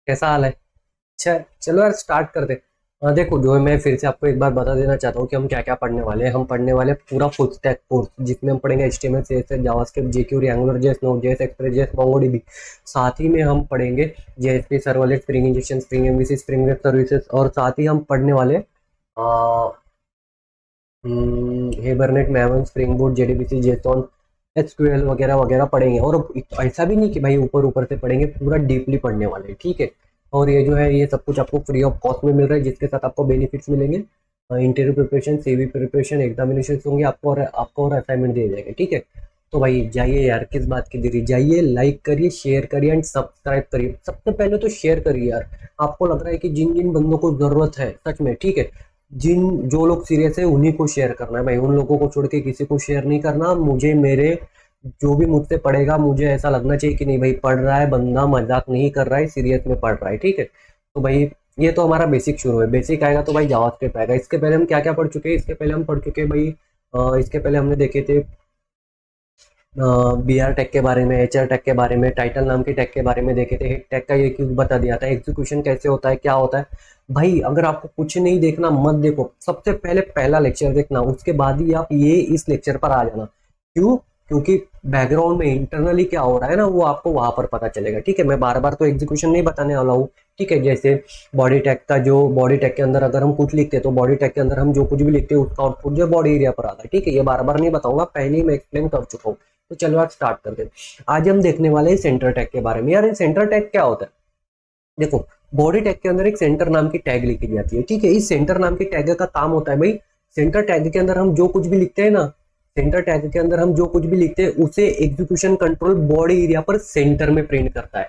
कैसा हाल है? अच्छा चलो यार स्टार्ट करते हैं। देखो जो है मैं फिर से आपको एक बार बता देना चाहता हूँ कि हम क्या क्या पढ़ने वाले हैं। हम पढ़ने वाले हैं पूरा फुल स्टैक कोर्स, जिसमें हम पढ़ेंगे HTML CSS JavaScript jQuery Angular JS नोड.js एक्सप्रेस.js MongoDB। साथ ही में हम पढ़ेंगे JSP servlet Spring injection Spring MVC Spring web services, और साथ ही हम पढ़ने वाले Hibernate Maven Spring Boot JDBC JSON SQL वगैरह वगैरह पढ़ेंगे। और ऐसा भी नहीं कि भाई ऊपर ऊपर से पढ़ेंगे, पूरा डीपली पढ़ने वाले हैं, ठीक है। और ये जो है ये सब कुछ आपको फ्री ऑफ कॉस्ट में मिल रहा है, जिसके साथ आपको बेनिफिट्स मिलेंगे। Interview preparation, CV preparation, examination होंगे आपको और असाइनमेंट दिए जाएंगे, ठीक है। तो भाई जाइए यार, किस बात की देरी, जाइए लाइक करिए, शेयर करिए एंड सब्सक्राइब करिए। सबसे पहले तो शेयर करिए यार। आपको लग रहा है कि जिन जिन बंदों को जरूरत है सच में, ठीक है, जिन जो लोग सीरियस है उन्हीं को शेयर करना है भाई, उन लोगों को छोड़ के किसी को शेयर नहीं करना। मुझे मेरे जो भी मुझसे पढ़ेगा, मुझे ऐसा लगना चाहिए कि नहीं भाई पढ़ रहा है बंदा, मजाक नहीं कर रहा है, सीरियस में पढ़ रहा है, ठीक है। तो भाई ये तो हमारा बेसिक शुरू है। बेसिक आएगा तो भाई जावास्क्रिप्ट आएगा। इसके पहले हम क्या क्या पढ़ चुके हैं? इसके पहले हम पढ़ चुके हैं भाई, इसके पहले हमने देखे थे BR टैग के बारे में, HR टैग के बारे में, टाइटल नाम के टैग के बारे में देखे थे। हिट टैग का ये क्यों बता दिया था, एग्जीक्यूशन कैसे होता है, क्या होता है। भाई अगर आपको कुछ नहीं देखना मत देखो, सबसे पहले पहला लेक्चर देखना, उसके बाद ही आप ये इस लेक्चर पर आ जाना। क्यों? क्योंकि बैकग्राउंड में इंटरनली क्या हो रहा है ना, वो आपको वहां पर पता चलेगा, ठीक है। मैं बार बार तो एग्जीक्यूशन नहीं बताने वाला हूँ, ठीक है। जैसे बॉडी टैग का, जो बॉडी टैग के अंदर अगर हम कुछ लिखते हैं तो बॉडी टैग के अंदर हम जो कुछ भी लिखते हैं उसका आउटपुट जो बॉडी एरिया पर आता है, ठीक है। ये बार बार नहीं बताऊंगा, पहले ही मैं एक्सप्लेन कर चुका हूँ। तो चलो आज स्टार्ट करते हैं। आज हम देखने वाले हैं सेंटर टैग के बारे में। यार ये सेंटर टैग क्या होता है? देखो, बॉडी टैग के अंदर एक सेंटर नाम की टैग लिखी जाती है, ठीक है। इस सेंटर नाम की टैग का काम होता है भाई, सेंटर टैग के अंदर हम जो कुछ भी लिखते हैं ना, सेंटर टैग के अंदर हम जो कुछ भी लिखते हैं उसे एग्जीक्यूशन कंट्रोल बॉडी एरिया पर सेंटर में प्रिंट करता है,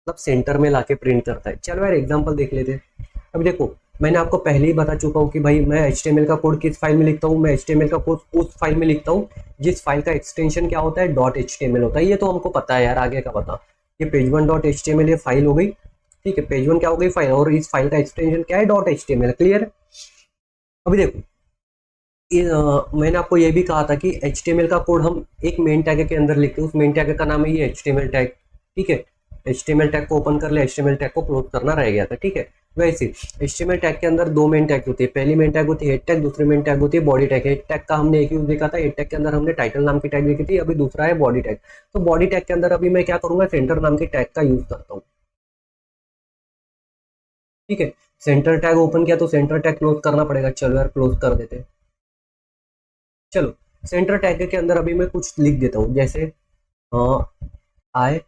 मतलब सेंटर में लाके प्रिंट करता है। चलो यार एग्जांपल देख लेते हैं। अब देखो, मैंने आपको पहले ही बता चुका हूँ कि भाई मैं HTML का कोड किस फाइल में लिखता हूँ। मैं HTML का कोड उस फाइल में लिखता हूँ जिस फाइल का एक्सटेंशन क्या होता है, .html होता है। ये तो हमको पता है यार, आगे का बता। ये page1.html ये फाइल हो गई, ठीक है। पेज 1 क्या हो गई, फाइल, और इस फाइल का एक्सटेंशन क्या है, .html। क्लियर? अभी देखो, मैंने आपको ये भी कहा था कि HTML का कोड हम एक मेन टैग के अंदर लिखते हैं, उस मेन टैग का नाम है ये HTML टैग, ठीक है। HTML टैग को ओपन कर ले, HTML टैग को क्लोज करना रह गया था, ठीक है। वैसे HTML टैग के अंदर दो मेन टैग होती है। पहली मेन टैग होती है हेड टैग, दूसरी मेन टैग होती है बॉडी टैग। हेड टैग का हमने एक यूज देखा था, हेड टैग के अंदर हमने टाइटल नाम की टैग लिखी थी, अभी दूसरा है बॉडी टैग। तो बॉडी टैग के अंदर अभी मैं क्या करूंगा, सेंटर नाम की टैग का यूज करता हूँ, ठीक है। सेंटर टैग ओपन किया तो सेंटर टैग क्लोज करना पड़ेगा। चलो यार क्लोज कर देते हैं। चलो, सेंटर टैग के अंदर अभी मैं कुछ लिख देता हूँ, जैसे आई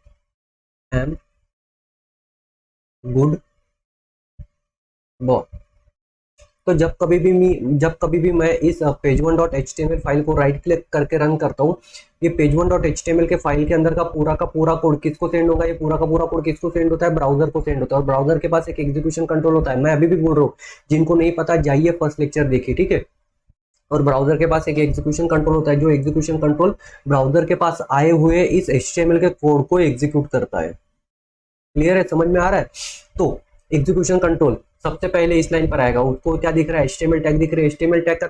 एम गुड बॉय। तो जब कभी भी मैं इस page1.html फाइल को राइट क्लिक करके रन करता हूँ, ये page1.html के फाइल के अंदर का पूरा कोड किसको सेंड होगा, ये पूरा का पूरा कोड किसको सेंड होता है, ब्राउजर को सेंड होता है। और ब्राउजर के पास एक एग्जीक्यूशन कंट्रोल होता है। मैं अभी भी बोल रहा हूँ, जिनको नहीं पता जाइए फर्स्ट लेक्चर देखिए, ठीक है। और ब्राउजर के पास एक एग्जीक्यूशन कंट्रोल होता है, जो एग्जीक्यूशन कंट्रोल ब्राउजर के पास आए हुए इस HTML के कोड को एग्जीक्यूट करता है। क्लियर है? समझ में आ रहा है? तो एग्जीक्यूशन कंट्रोल सबसे पहले इस लाइन पर आएगा, उसको क्या दिख रहा है, HTML टैग दिख रही है, HTML टैग का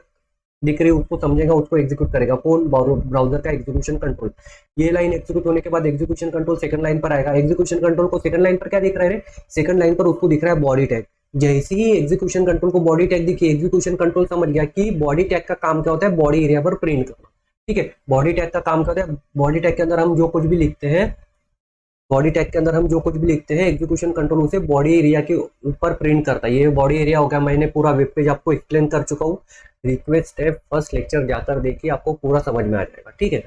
दिख रही है, उसको समझेगा, उसको एग्जीक्यूट करेगा कौन, ब्राउजर का एग्जीक्यूशन कंट्रोल। ये लाइन एग्जीक्यूट होने के बाद एग्जीक्यूशन कंट्रोल सेकंड लाइन पर आएगा। एग्जीक्यूशन कंट्रोल को सेकंड लाइन पर क्या दिख रहा है, सेकंड लाइन पर उसको दिख रहा है बॉडी टैग। जैसे ही एग्जीक्यूशन कंट्रोल को बॉडी टैग दिखी, एग्जीक्यूशन कंट्रोल समझ गया कि बॉडी टैग का काम क्या होता है, बॉडी एरिया पर प्रिंट करना, ठीक है। बॉडी टैग का काम क्या होता है, बॉडी टैग के अंदर हम जो कुछ भी लिखते हैं, बॉडी टैग के अंदर हम जो कुछ भी लिखते हैं एग्जीक्यूशन कंट्रोल उसे बॉडी एरिया के ऊपर प्रिंट करता है। ये बॉडी एरिया हो गया, मैंने पूरा वेब पेज आपको एक्सप्लेन कर चुका हूँ। रिक्वेस्ट है फर्स्ट लेक्चर जाकर देखिए, आपको पूरा समझ में आ जाएगा, ठीक है।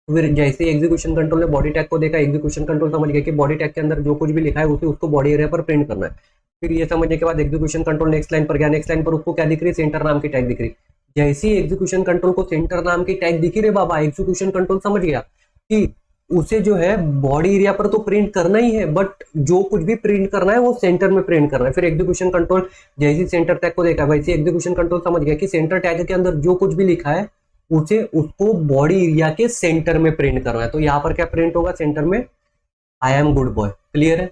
फिर जैसे एग्जीक्यूशन कंट्रोल ने बॉडी टैग को देखा, एग्जीक्यूशन कंट्रोल समझ गया कि बॉडी टैग के अंदर जो कुछ भी लिखा है उसे उसको बॉडी एरिया पर प्रिंट करना है। फिर ये समझने के बाद एग्जीक्यूशन कंट्रोल नेक्स्ट लाइन पर गया, नेक्स्ट लाइन पर उसको क्या दिख रही है, सेंटर नाम की टैग दिख रही। जैसे ही एग्जीक्यूशन कंट्रोल को सेंटर नाम की टैग दिखी रे बाबा, एग्जीक्यूशन कंट्रोल समझ गया कि उसे जो है बॉडी एरिया पर तो प्रिंट करना ही है, बट जो कुछ भी प्रिंट करना है वो सेंटर में प्रिंट करना है। फिर एग्जीक्यूशन कंट्रोल जैसे सेंटर टैग को देखा, वैसे एग्जीक्यूशन कंट्रोल समझ गया कि सेंटर टैग के अंदर जो कुछ भी लिखा है उसे उसको बॉडी एरिया के सेंटर में प्रिंट करना है। तो यहां पर क्या प्रिंट होगा, सेंटर में I am good boy. Clear है?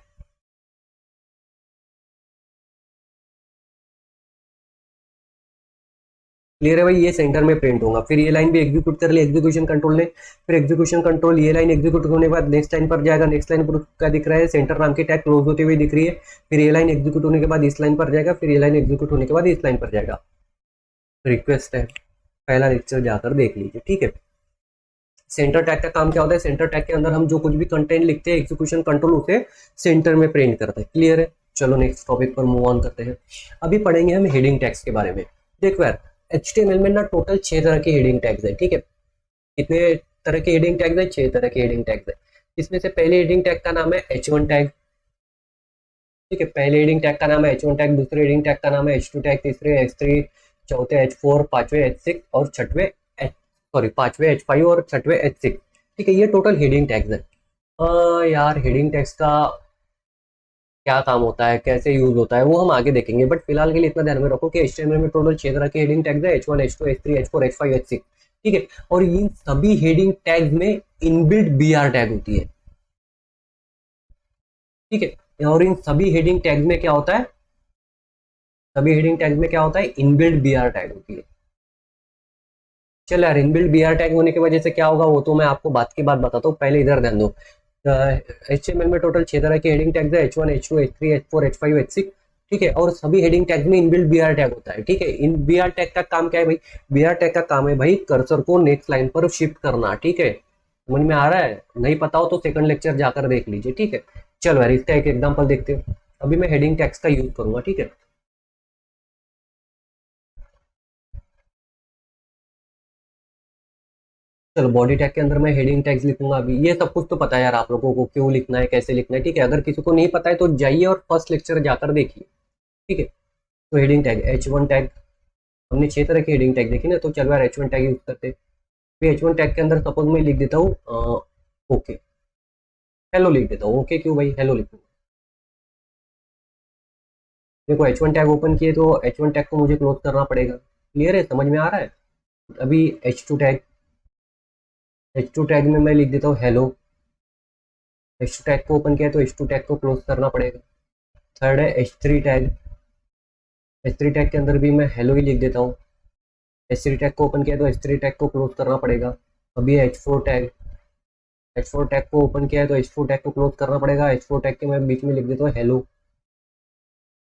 क्लियर है भाई, ये सेंटर में प्रिंट होगा। फिर ये लाइन भी एग्जीक्यूट कर ली एग्जीक्यूशन कंट्रोल ने, फिर एग्जीक्यूशन कंट्रोल ये लाइन एग्जीक्यूट होने के बाद नेक्स्ट लाइन पर जाएगा, नेक्स्ट लाइन पर क्या दिख रहा है, सेंटर नाम की टैग क्लोज होती हुई दिख रही है। फिर ये लाइन एग्जीक्यूट होने के बाद इस लाइन पर जाएगा, फिर ये लाइन एग्जीक्यूट होने के बाद इस लाइन पर जाएगा। रिक्वेस्ट है, पहला लेक्चर जाकर देख लीजिए, ठीक है। सेंटर टैग का काम क्या होता है, सेंटर टैग के अंदर हम जो कुछ भी कंटेंट लिखते हैं एग्जीक्यूशन कंट्रोल उसे सेंटर में प्रिंट करता है। क्लियर है, चलो नेक्स्ट टॉपिक पर मूव ऑन करते हैं। अभी पढ़ेंगे हम हेडिंग टैग्स के बारे में। देखो यार, HTML में ना टोटल 6 तरह के हेडिंग टैग्स है, ठीक है। कितने तरह के हेडिंग टैग्स है, 6 तरह के हेडिंग टैग्स है। इसमें से पहले हेडिंग टैग का नाम है H1 टैग, ठीक है। पहले हेडिंग टैग का नाम है H1 टैग, दूसरे हेडिंग टैग का नाम है H2 टैग, तीसरे H3, चौथे H4, पांचवे H6 और छठवे पांचवे H5 और छठवे H6, ठीक है। ये टोटल हेडिंग टैग्स है। यार हेडिंग टैग्स का क्या काम होता है, कैसे यूज होता है, वो हम आगे देखेंगे, बट फिलहाल के लिए इतना ध्यान में रखो कि HTML में टोटल 6 तरह के हेडिंग टैग्स है, H1, H2, H3, H4, H5, H6, ठीक है। और इन सभी हेडिंग टैग्स में इनबिल्ट BR टैग होती है, ठीक है। और इन सभी हेडिंग टैग्स में क्या होता है, सभी हेडिंग टैग्स में क्या होता है, इनबिल्ट BR टैग होती है। चल यार, इनबिल्ट BR टैग होने की वजह से क्या होगा वो तो मैं आपको बात की बात बताता हूँ, पहले इधर ध्यान दो। HTML में टोटल 6 तरह के हेडिंग टैग्स है, H1, H2, H3, H4, H5, H6, ठीक है। और सभी हेडिंग टैग्स में इनबिल्ट BR टैग होता है, ठीक है। इन BR टैग का काम क्या है भाई, BR टैग का काम है भाई कर्सर को नेक्स्ट लाइन पर शिफ्ट करना, ठीक है। समझ में आ रहा है, नहीं पता हो तो सेकंड लेक्चर जाकर देख लीजिए, ठीक है। चलो यार, इसका एक एग्जांपल देखते हो। अभी मैं हेडिंग टैग्स का यूज करूंगा, ठीक है। चलो बॉडी टैग के अंदर मैं हेडिंग टैग्स लिखूंगा। अभी ये सब कुछ तो पता है यार आप लोगों को, क्यों लिखना है, कैसे लिखना है, ठीक है। अगर किसी को नहीं पता है तो जाइए और फर्स्ट लेक्चर जाकर देखिए, ठीक है। तो हेडिंग टैग H1 टैग, हमने 6 तरह के हेडिंग टैग देखे ना, तो चलो यार H1 टैग यूज करते हैं। फिर H1 टैग के अंदर सपोज मैं लिख देता हूँ ओके, हेलो लिख देता हूँ। ओके क्यों भाई, हेलो लिखूंगा। देखो H1 टैग ओपन किए तो H1 टैग को मुझे क्लोज करना पड़ेगा। क्लियर है, समझ में आ रहा है। अभी H2 टैग, H2 टैग में मैं लिख देता हूँ हेलो। H2 टैग को ओपन किया तो H2 टैग को क्लोज करना पड़ेगा। थर्ड है H3 टैग, H3 टैग के अंदर भी मैं हेलो ही लिख देता हूँ। H3 टैग को ओपन किया तो H3 टैग को क्लोज करना पड़ेगा। अभी H4 टैग, H4 टैग को ओपन किया है तो H4 टैग को क्लोज करना पड़ेगा। H4 टैग के मैं बीच में लिख देता हूँ हेलो।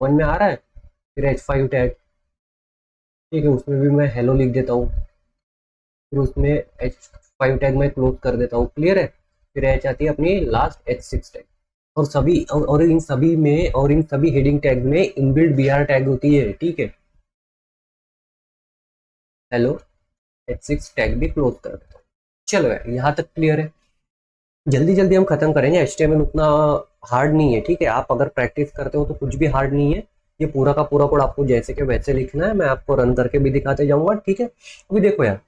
समझ में आ रहा है। फिर H5 टैग, ठीक है, उसमें भी मैं हेलो लिख देता हूँ। फिर उसमें H5 टैग में क्लोज कर देता हूँ। क्लियर है। फिर H आती है अपनी लास्ट H6 टैग। और इन सभी में, और इन सभी हेडिंग टैग में इनबिल्ट BR टैग होती है, ठीक है। हेलो H6 टैग भी क्लोज कर देता हूँ। चलो यार, यहाँ तक क्लियर है। जल्दी जल्दी हम खत्म करेंगे, HTML उतना हार्ड नहीं है, ठीक है। आप अगर प्रैक्टिस करते हो तो कुछ भी हार्ड नहीं है। ये पूरा का पूरा कोड आपको जैसे के वैसे लिखना है, मैं आपको रन करके भी दिखाते जाऊंगा, ठीक है। अभी देखो यार,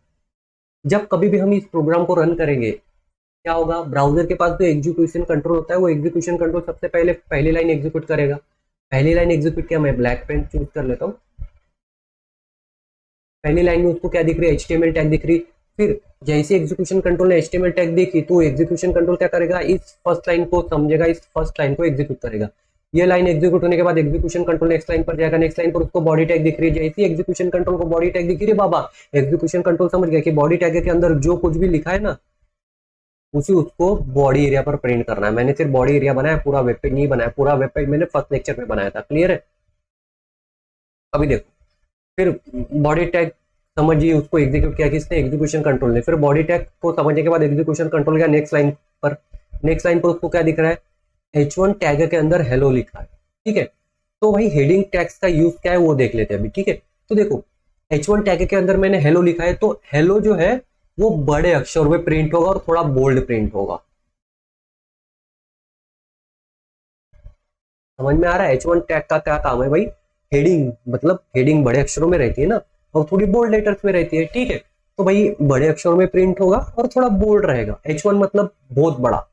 जब कभी भी हम इस प्रोग्राम को रन करेंगे क्या होगा, ब्राउजर के पास जो एग्जीक्यूशन कंट्रोल होता है वो एग्जीक्यूशन कंट्रोल सबसे पहले पहली लाइन एग्जीक्यूट करेगा। पहली लाइन एग्जीक्यूट किया, मैं ब्लैक पेन चूज कर लेता हूँ। पहली लाइन में उसको क्या दिख रही है, HTML टैग दिख रही। फिर जैसे एग्जीक्यूशन कंट्रोल ने HTML टैग देखी तो एग्जीक्यूशन कंट्रोल क्या करेगा, इस फर्स्ट लाइन को समझेगा, इस फर्स्ट लाइन को एग्जीक्यूट करेगा। ये लाइन एग्जीक्यूट होने के बाद एग्जीक्यूशन कंट्रोल नेक्स्ट लाइन पर जाएगा, नेक्स्ट लाइन पर उसको बॉडी टैग दिख रही है। जैसे एग्जीक्यूशन कंट्रोल को बॉडी टैग दिख रही है बाबा, एग्जीक्यूशन कंट्रोल समझ गया कि बॉडी टैग के अंदर जो कुछ भी लिखा है ना, उसी उसको बॉडी एरिया पर प्रिंट करना है। मैंने सिर्फ बॉडी एरिया बनाया, पूरा वेब पेज नहीं बनाया। पूरा वेब पेज मैंने फर्स्ट लेक्चर में बनाया था। क्लियर है। अभी देखो, फिर बॉडी टैग समझिए, उसको एग्जीक्यूट किया किसने, एग्जीक्यूशन कंट्रोल ने। फिर बॉडी टैग को समझने के बाद एग्जीक्यूशन कंट्रोल गया नेक्स्ट लाइन पर। नेक्स्ट लाइन पर उसको क्या दिख रहा है, H1 टैग के अंदर हेलो लिखा है, ठीक है। तो वही हेडिंग टैग्स का यूज क्या है वो देख लेते हैं अभी, ठीक है। तो देखो H1 टैग के अंदर मैंने हेलो लिखा है, तो हेलो जो है वो बड़े अक्षर में प्रिंट होगा और थोड़ा बोल्ड प्रिंट होगा। समझ में आ रहा है। H1 टैग का क्या काम है भाई, हेडिंग, मतलब हेडिंग बड़े अक्षरों में रहती है ना, और थोड़ी बोल्ड लेटर्स में रहती है, ठीक है। तो भाई बड़े अक्षरों में प्रिंट होगा और थोड़ा बोल्ड रहेगा। H1 मतलब बहुत बड़ा।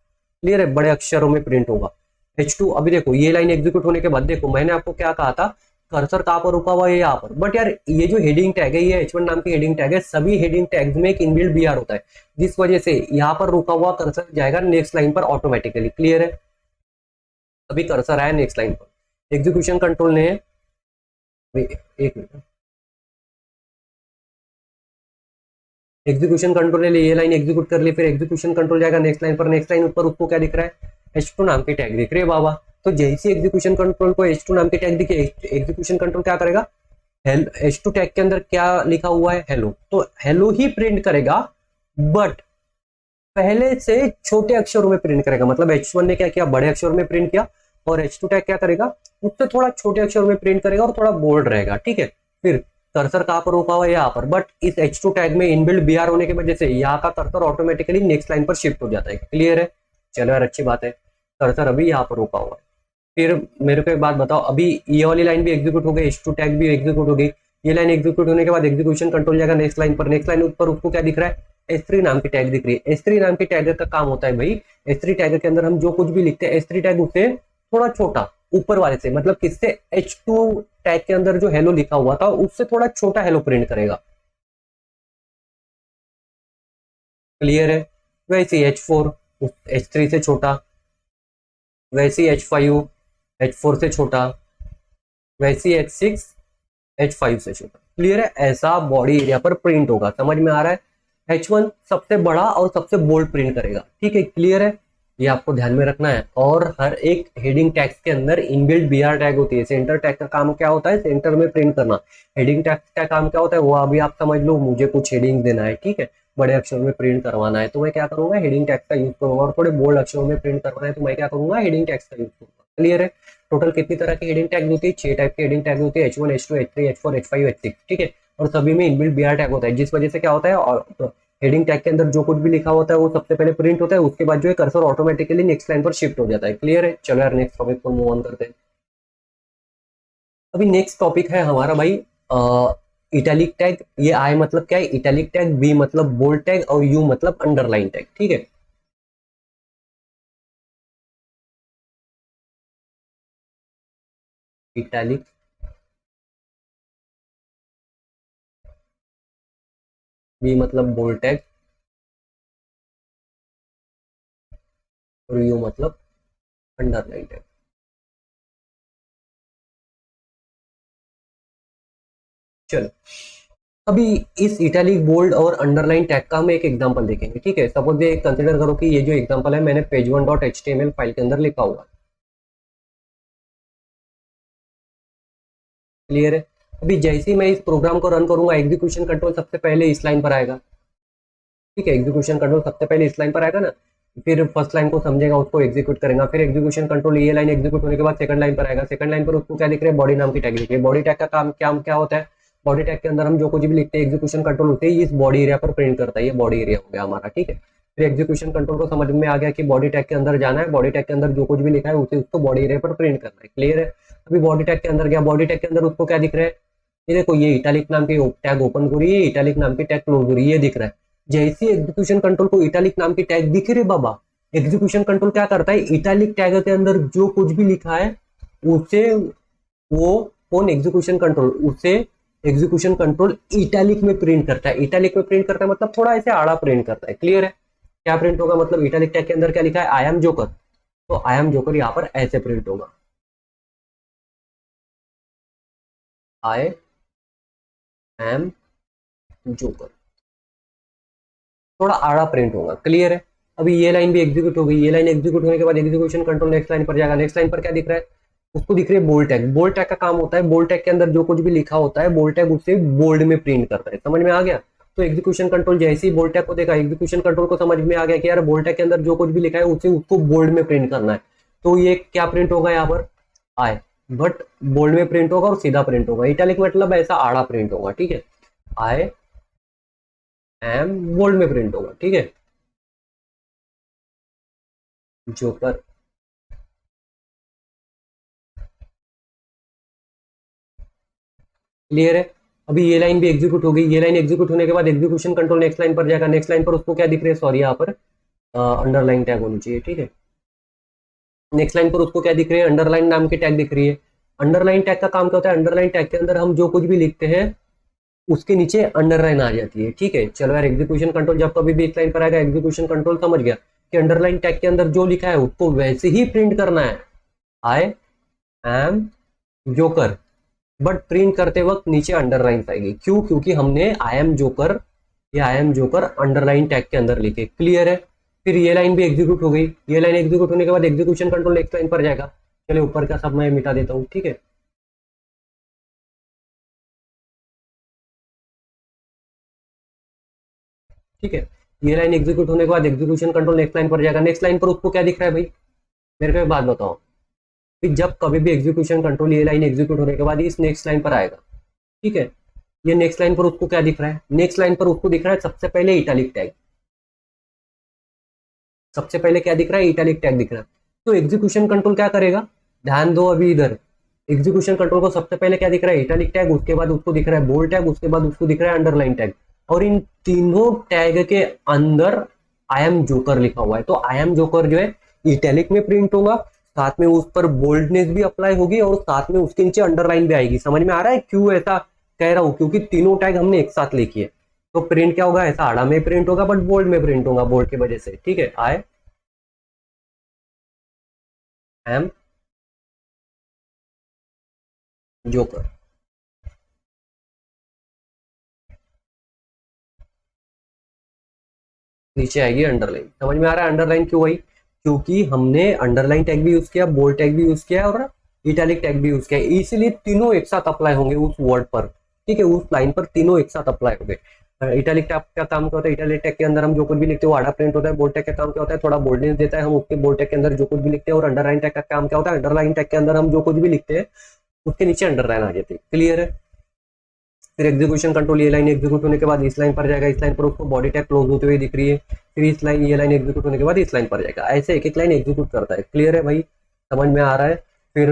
क्लियर है, बड़े अक्षरों में प्रिंट होगा। H2, अभी देखो ये लाइन एग्जीक्यूट होने के बाद देखो मैंने आपको क्या कहा था, कर्सर कहां पर रुका हुआ है, यहाँ पर। बट यार ये जो हेडिंग टैग है, ये H1 नाम की हेडिंग टैग है, सभी हेडिंग टैग्स में एक इनबिल्ट BR होता है, जिस वजह से यहाँ पर रुका हुआ कर्सर जाएगा नेक्स्ट लाइन पर ऑटोमेटिकली। क्लियर है। अभी कर्सर आया नेक्स्ट लाइन पर, एग्जीक्यूशन कंट्रोल ने, एक मिनट, एग्जीक्यूशन कंट्रोल ले ली, ये लाइन एग्जीक्यूट कर ली, फिर एग्जीक्यूशन कंट्रोल जाएगा नेक्स्ट लाइन पर, नेक्स्ट लाइन ऊपर उसको क्या दिख रहा है, H2 नाम की टैग दिख रही है बाबा। तो जैसे एग्जीक्यूशन कंट्रोल को H2 नाम की टैग दिखे, एग्जीक्यूशन कंट्रोल क्या करेगा, H2 टैग के अंदर क्या लिखा हुआ है, हेलो, तो हेलो ही प्रिंट करेगा, बट पहले से छोटे अक्षरों में प्रिंट करेगा। मतलब H1 ने क्या किया, बड़े अक्षरों में प्रिंट किया, और H2 टैग क्या करेगा, उससे थोड़ा छोटे अक्षरों में प्रिंट करेगा और थोड़ा बोल्ड रहेगा, ठीक है। फिर कर्सर कहां पर रुका हुआ है, यहाँ पर, बट इस H2 टैग में इनबिल्ट BR होने की वजह से यहाँ का कर्सर ऑटोमेटिकली नेक्स्ट लाइन पर शिफ्ट हो जाता है। क्लियर है, चलो यार अच्छी बात है, कर्सर अभी यहाँ पर रुका हुआ है। फिर मेरे को एक बात बताओ, अभी ये वाली लाइन भी एग्जीक्यूट हो गई, H2 टैग भी एग्जीक्यूट हो गई, ये लाइन एग्जीक्यूट होने के बाद एग्जीक्यूशन कंट्रोल जाएगा नेक्स्ट लाइन पर, नेक्स्ट लाइन ऊपर उसको क्या दिख रहा है, S3 नाम की टैग दिख रही है। S3 नाम की टैग का काम होता है भाई, S3 टैग के अंदर हम जो कुछ भी लिखते हैं, S3 टैग उससे थोड़ा छोटा ऊपर वाले से, मतलब किससे, H2 टैग के अंदर जो हेलो लिखा हुआ था उससे थोड़ा छोटा हेलो प्रिंट करेगा। क्लियर है, वैसे H4 H3 से छोटा, वैसे H5 H4 से छोटा, वैसे H6 H5 से छोटा। क्लियर है, ऐसा बॉडी एरिया पर प्रिंट होगा, समझ में आ रहा है। H1 सबसे बड़ा और सबसे बोल्ड प्रिंट करेगा, ठीक है। क्लियर है, ये आपको ध्यान में रखना है। और हर एक हेडिंग टैग्स के अंदर इनबिल्ट BR टैग होती है। सेंटर टैग का काम क्या होता है, सेंटर में प्रिंट करना। हेडिंग टैग का काम क्या होता है, वो अभी आप समझ लो, मुझे कुछ हेडिंग देना है, ठीक है, बड़े अक्षरों में प्रिंट करवाना है, तो मैं क्या करूंगा, हेडिंग टैग का यूज करूंगा। और थोड़े बोल्ड अक्षरों में प्रिंट करवाना है तो मैं क्या करूंगा, हेडिंग टैग्स का यूज करूंगा। क्लियर है, टोटल कितनी तरह की हेडिंग टैग होती है, 6 टाइप की हेडिंग टैग होती है, H1 H2 H3 H4 H5 H6, ठीक है। और सभी में इनबिल्ट BR टैग होता है, जिस वजह से क्या होता है, और हेडिंग टैग के अंदर जो कुछ भी लिखा होता है वो सबसे पहले प्रिंट होता है, उसके बाद जो है कर्सर ऑटोमेटिकली नेक्स्ट लाइन पर शिफ्ट हो जाता है। क्लियर है, चलो यार नेक्स्ट टॉपिक पर मूव ऑन करते हैं। अभी नेक्स्ट टॉपिक है हमारा भाई इटैलिक टैग। ये आई मतलब क्या है, इटैलिक टैग, बी मतलब बोल्ड टैग, और यू मतलब अंडरलाइन टैग, ठीक है। इटैलिक, बी मतलब बोल्ड टैग, और यू मतलब अंडरलाइन टैग। चलो, अभी इस इटैलिक, बोल्ड और अंडरलाइन टैग का हम एक एग्जांपल देखेंगे, ठीक है। सपोज ये कंसीडर करो कि ये जो एग्जांपल है मैंने page1.html फाइल के अंदर लिखा हुआ है। क्लियर है, अभी जैसे ही मैं इस प्रोग्राम को रन करूंगा, एग्जीक्यूशन कंट्रोल सबसे पहले इस लाइन पर आएगा, ठीक है। एग्जीक्यूशन कंट्रोल सबसे पहले इस लाइन पर आएगा ना, फिर फर्स्ट लाइन को समझेगा, उसको एग्जीक्यूट करेगा, फिर एग्जीक्यूशन कंट्रोल ये लाइन एग्जीक्यूट होने के बाद सेकंड लाइन पर आएगा। सेकंड लाइन पर उसको क्या दिख रहा है, बॉडी नाम की टैग दिख रही है। बॉडी टैग का काम क्या क्या होता है, बॉडी टैग के अंदर हम जो कुछ भी लिखते हैं, एग्जीक्यूशन कंट्रोल होते ही इस बॉडी एरिया पर प्रिंट करता है। ये बॉडी एरिया हो गया हमारा, ठीक है। फिर एग्जीक्यूशन कंट्रोल को समझ में आ गया कि बॉडी टैग के अंदर जाना है, बॉडी टैग के अंदर जो कुछ भी लिखा है उसे उसको बॉडी एरिया पर प्रिंट करना है। क्लियर है, अभी बॉडी टैग के अंदर गया, बॉडी टैग के अंदर उसको क्या दिख रहा है, ये देखो, ये इटैलिक नाम की टैग ओपन हो रही है, इटैलिक नाम की टैग क्लोज हो रही है, ये दिख रहा है। जैसे एग्जीक्यूशन कंट्रोल को इटैलिक नाम की टैग दिख रही है बाबा, एग्जीक्यूशन कंट्रोल क्या करता है, इटैलिक टैग के अंदर जो कुछ भी लिखा है उसे वो कौन, एग्जीक्यूशन कंट्रोल, उसे एग्जीक्यूशन कंट्रोल इटैलिक में प्रिंट करता है। इटैलिक में प्रिंट करता है मतलब थोड़ा ऐसे आड़ा प्रिंट करता है। क्लियर है, क्या प्रिंट होगा, मतलब इटैलिक टैग के अंदर क्या लिखा है, आई एम जोकर, तो आई एम जोकर यहाँ पर ऐसे प्रिंट होगा, आई एम जोकर, थोड़ा आड़ा प्रिंट होगा। क्लियर है, अभी ये लाइन भी एग्जीक्यूट हो गई, ये लाइन एग्जीक्यूट होने के बाद एग्जीक्यूशन कंट्रोल नेक्स्ट लाइन पर जाएगा। नेक्स्ट लाइन पर क्या दिख रहा है, उसको दिख रही है बोल्ड टैग। बोल्ड टैग का काम होता है, बोल्ड टैग के अंदर जो कुछ भी लिखा होता है, बोल्ड टैग उसे बोल्ड में प्रिंट करता है। समझ में आ गया, तो एग्जीक्यूशन कंट्रोल जैसे ही बोल्ड टैग को देखा, एग्जीक्यूशन कंट्रोल को समझ में आ गया कि यार बोल्ड टैग के अंदर जो कुछ भी लिखा है उसे उसको बोल्ड में प्रिंट करना है, तो ये क्या प्रिंट होगा यहाँ पर, आए, बट बोल्ड में प्रिंट होगा और सीधा प्रिंट होगा। इटैलिक मतलब ऐसा आड़ा प्रिंट होगा, ठीक है। आई एम बोल्ड में प्रिंट होगा, ठीक है, जोकर। क्लियर है, अभी ये लाइन भी एग्जीक्यूट हो गई, ये लाइन एग्जीक्यूट होने के बाद एग्जीक्यूशन कंट्रोल नेक्स्ट लाइन पर जाएगा। नेक्स्ट लाइन पर उसको क्या दिख रहा है, सॉरी यहाँ पर अंडरलाइन टैग होनी चाहिए, ठीक है। नेक्स्ट लाइन पर उसको क्या दिख रही है, अंडरलाइन नाम की टैग दिख रही है। अंडरलाइन टैग का काम क्या होता है, अंडरलाइन टैग के अंदर हम जो कुछ भी लिखते हैं उसके नीचे अंडरलाइन आ जाती है, ठीक है। चलो यार, एग्जीक्यूशन कंट्रोल जब कभी भी इस लाइन पर आएगा, एग्जीक्यूशन कंट्रोल समझ गया कि अंडरलाइन टैग के अंदर जो लिखा है उसको वैसे ही प्रिंट करना है, I am joker, but print करते वक्त नीचे अंडरलाइन आएगी। क्यों, क्योंकि हमने आई एम जोकर ये I am joker underline tag के अंदर लिखे। क्लियर है? फिर ये लाइन भी एग्जीक्यूट हो गई। ये लाइन एग्जीक्यूट होने के बाद एग्जीक्यूशन कंट्रोल नेक्स्ट लाइन पर जाएगा। चलिए ऊपर का सब मैं मिटा देता हूँ, ठीक है। ठीक है, ये लाइन एग्जीक्यूट होने के बाद एग्जीक्यूशन कंट्रोल नेक्स्ट लाइन पर जाएगा। नेक्स्ट लाइन पर उसको क्या दिख रहा है भाई, मेरे को एक बात बताओ कि जब कभी भी एग्जीक्यूशन कंट्रोल ये लाइन एग्जीक्यूट होने के बाद इस नेक्स्ट लाइन पर आएगा, ठीक है। ये नेक्स्ट लाइन पर उसको क्या दिख रहा है, नेक्स्ट लाइन पर उसको दिख रहा है सबसे पहले इटैलिक टैग। सबसे पहले क्या दिख रहा है, इटैलिक टैग दिख रहा है। तो एग्जीक्यूशन कंट्रोल क्या करेगा, ध्यान दो अभी इधर। एग्जीक्यूशन कंट्रोल को सबसे पहले क्या दिख रहा है, इटैलिक टैग, उसके बाद उसको दिख रहा है बोल्ड टैग, उसके बाद उसको दिख रहा है अंडरलाइन टैग। और इन तीनों टैग के अंदर आई एम जोकर लिखा हुआ है। तो आई एम जोकर जो है इटैलिक में प्रिंट होगा, साथ में उस पर बोल्डनेस भी अप्लाई होगी और साथ में उसके नीचे अंडरलाइन भी आएगी। समझ में आ रहा है क्यों ऐसा कह रहा हूं, क्योंकि तीनों टैग हमने एक साथ लिखी है। तो प्रिंट क्या होगा, ऐसा आड़ा में प्रिंट होगा बट बोल्ड में प्रिंट होगा, बोल्ड की वजह से। ठीक है, आई एम जोकर। नीचे आएगी अंडरलाइन। समझ में आ रहा है अंडरलाइन क्यों आई, क्योंकि हमने अंडरलाइन टैग भी यूज किया, बोल्ड टैग भी यूज किया और इटैलिक टैग भी यूज किया, इसलिए तीनों एक साथ अप्लाई होंगे उस वर्ड पर। ठीक है, उस लाइन पर तीनों एक साथ अप्लाई होंगे। इटैलिक टैग का काम क्या होता है, इटैलिक टैग के अंदर हम जो कुछ भी लिखते हैं वो आड़ा प्रिंट होता है। बोल्ड टैग का काम क्या होता है, थोड़ा बोल्डनेस देता है, हम उसके बोल्ड टैग के अंदर जो कुछ भी लिखते हैं। और अंडरलाइन टैग का काम क्या होता है, अंडरलाइन टैग के अंदर हम जो कुछ भी लिखते हैं उसके नीचे अंडरलाइन आ जाती है। क्लियर है? फिर एग्जीक्यूशन कंट्रोल ये लाइन एग्जीक्यूट होने के बाद इस लाइन पर जाएगा, इस लाइन पर उसको बॉडी टैग क्लोज होते हुए दिख रही है। फिर इस लाइन ये लाइन एग्जीक्यूट होने के बाद इस लाइन पर जाएगा, ऐसे एक एक लाइन एग्जीक्यूट करता है। क्लियर है भाई, समझ में आ रहा है? फिर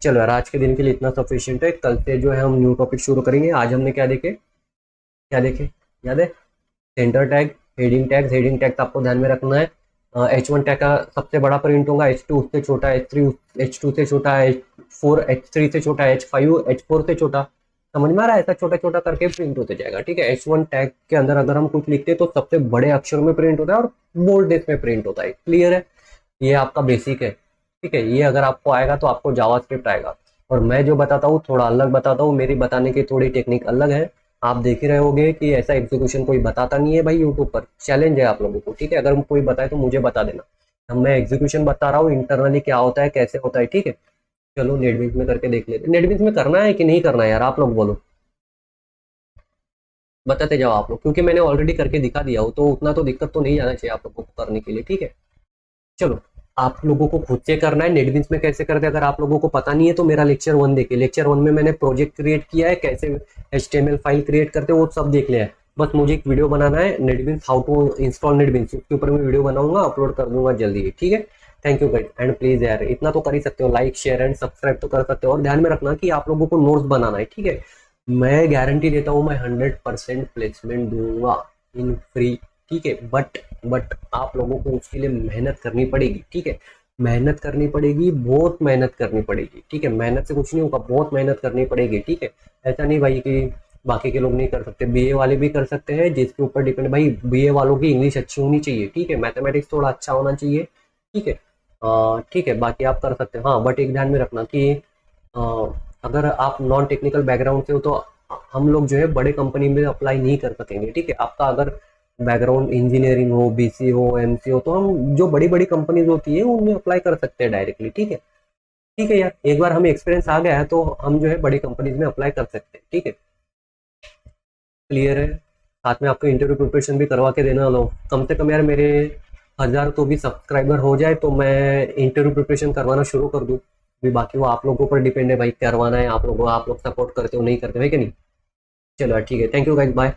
चलो यार, आज के दिन के लिए इतना सफिशियंट है। कल से जो है हम न्यू टॉपिक शुरू करेंगे। आज हमने क्या देखे, क्या देखे याद है, centre tag, heading tag. Heading tag आपको ध्यान में रखना है। H1 टैग का सबसे बड़ा प्रिंट होगा, H2 उससे छोटा, H3 H2 से छोटा, H4 H3 से छोटा, H5 H4 से छोटा। समझ में आ रहा है? ऐसा छोटा छोटा करके प्रिंट होते जाएगा। ठीक है, H1 टैग के अंदर अगर हम कुछ लिखते हैं तो सबसे बड़े अक्षर में प्रिंट होता है और बोल्डनेस में प्रिंट होता है। क्लियर है? ये आपका बेसिक है। ठीक है, ये अगर आपको आएगा तो आपको जावास्क्रिप्ट आएगा। और मैं जो बताता हूँ थोड़ा अलग बताता हूँ, मेरी बताने की थोड़ी टेक्निक अलग है। आप देख ही रहे होगे कि ऐसा एग्जीक्यूशन कोई बताता नहीं है भाई यूट्यूब पर। चैलेंज है आप लोगों को, ठीक है? अगर कोई बताए तो मुझे बता देना। अब मैं एग्जीक्यूशन बता रहा हूँ इंटरनली क्या होता है, कैसे होता है। ठीक है, चलो नेटबीन्स में करके देख लेते। नेटबीन्स में करना है कि नहीं करना है यार, आप लोग बोलो, बताते जाओ आप लोग, क्योंकि मैंने ऑलरेडी करके दिखा दिया हो तो उतना तो दिक्कत तो नहीं जाना चाहिए आप लोगों को करने के लिए। ठीक है, चलो आप लोगों को खुद से करना है। नेटबीन्स में कैसे करते हैं अगर आप लोगों को पता नहीं है तो मेरा लेक्चर 1 देखिए। लेक्चर 1 में मैंने प्रोजेक्ट क्रिएट किया है, कैसे HTML फाइल क्रिएट करते हैं वो सब देख लिया है। बस मुझे एक वीडियो बनाना है, NetBeans how to install NetBeans, उसके ऊपर मैं वीडियो बनाऊंगा, अपलोड कर दूंगा जल्दी ही। ठीक है, thank you guys. And please यार इतना तो कर ही सकते हो, लाइक शेयर एंड सब्सक्राइब तो कर सकते हो। और ध्यान में रखना कि आप लोगों को नोट्स बनाना है। ठीक है, मैं गारंटी देता हूँ, मैं 100% प्लेसमेंट दूंगा इन फ्री। ठीक है, बट आप लोगों को उसके लिए मेहनत करनी पड़ेगी। ठीक है, मेहनत करनी पड़ेगी, बहुत मेहनत करनी पड़ेगी। ठीक है, मेहनत से कुछ नहीं होगा, बहुत मेहनत करनी पड़ेगी। ठीक है, ऐसा नहीं भाई कि बाकी के लोग नहीं कर सकते, BA वाले भी कर सकते हैं, जिसके ऊपर डिपेंड। भाई BA वालों की इंग्लिश अच्छी होनी चाहिए। ठीक है, मैथमेटिक्स थोड़ा अच्छा होना चाहिए। ठीक है, ठीक है, बाकी आप कर सकते हैं। हाँ, बट एक ध्यान में रखना कि अगर आप नॉन टेक्निकल बैकग्राउंड से हो तो हम लोग जो है बड़े कंपनी में अप्लाई नहीं कर सकेंगे। ठीक है, आपका अगर बैकग्राउंड इंजीनियरिंग हो, BC हो, MC हो, तो हम जो बड़ी बड़ी कंपनीज होती है उनमें अप्लाई कर सकते हैं डायरेक्टली। ठीक है, ठीक है यार, एक बार हमें एक्सपीरियंस आ गया है तो हम जो है बड़ी कंपनीज में अप्लाई कर सकते हैं। ठीक है, क्लियर है? साथ में आपको इंटरव्यू प्रिपरेशन भी करवा के देना। लो कम से कम यार मेरे 1000 तो भी सब्सक्राइबर हो जाए तो मैं इंटरव्यू प्रिपरेशन करवाना शुरू कर दूँ। अभी बाकी वो आप लोगों पर डिपेंड है भाई, करवाना है आप लोगों, आप लोग सपोर्ट करते हो नहीं करते हो कि नहीं। चलो ठीक है, थैंक यू गाइस, बाय।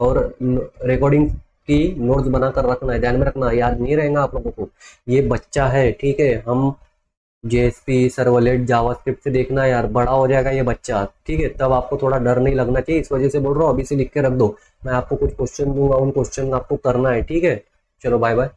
और रिकॉर्डिंग की नोट्स बनाकर रखना है, ध्यान में रखना, याद नहीं रहेगा आप लोगों को। ये बच्चा है, ठीक है, हम JSP सर्वलेट जावास्क्रिप्ट से देखना है यार, बड़ा हो जाएगा ये बच्चा। ठीक है, तब आपको थोड़ा डर नहीं लगना चाहिए, इस वजह से बोल रहा हूँ अभी से लिख के रख दो। मैं आपको कुछ क्वेश्चन दूंगा, उन क्वेश्चन आपको करना है। ठीक है, चलो बाय बाय।